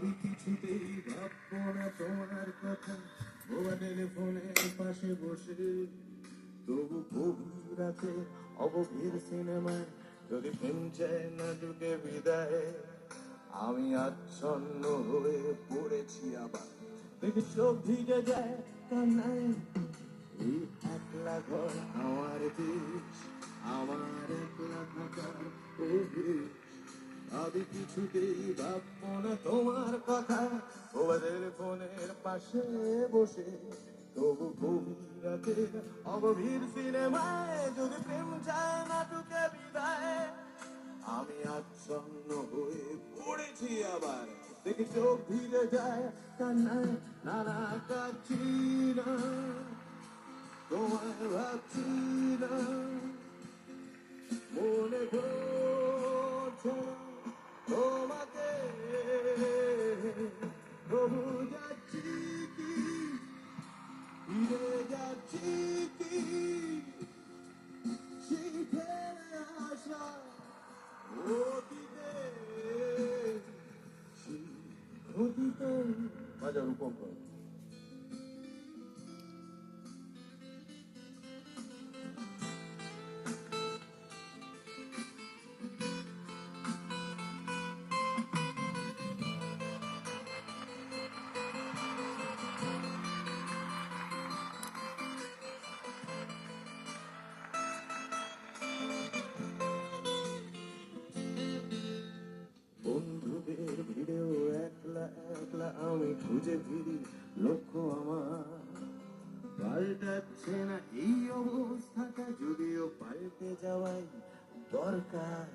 আমি কিছুতেই ভাববো না তোমার কথা, মোবাইল ফোনের পাশে বসে। তবু গভীর রাতে অগভীর সিনেমায় যদি প্রেম চায় না ঢুকে বিদায়, আমি আচ্ছন্ন হয়ে পড়েছি আবার, দেখি চোখ ভিজে যায় কান্নায়। এই একলা ঘর আমার দেশ, আমার একলা থাকার অভ্যেস। আমি কিছুতেই ভাববো না তোমার কথা, ওদের ফোনের পাশে বসে। তবু গভীর রাতে অগভীর সিনেমায় যদি প্রেম চায় না ঢুকে বিদায়, আমি আচ্ছন্ন হয়ে পড়েছি আবার, দেখি চোখ ভিজে যায় কান্নায়। নানা কাচ্ছি না, তোমায় ভাবছি না, মনে করছে তোমাকে। তবু যাচ্ছি কি, ফিরে যাচ্ছি কি, সেই ফেলে আসা অতীতে, সেই অতীতে। বাজার উপকরণ। বন্ধুদের ভিড়েও একলা একলা আমি খুঁজে ফিরি লক্ষ্য আমার। পাল্টাচ্ছে না এই অবস্থাটা, যদিও পাল্টে যাওয়াই দরকার।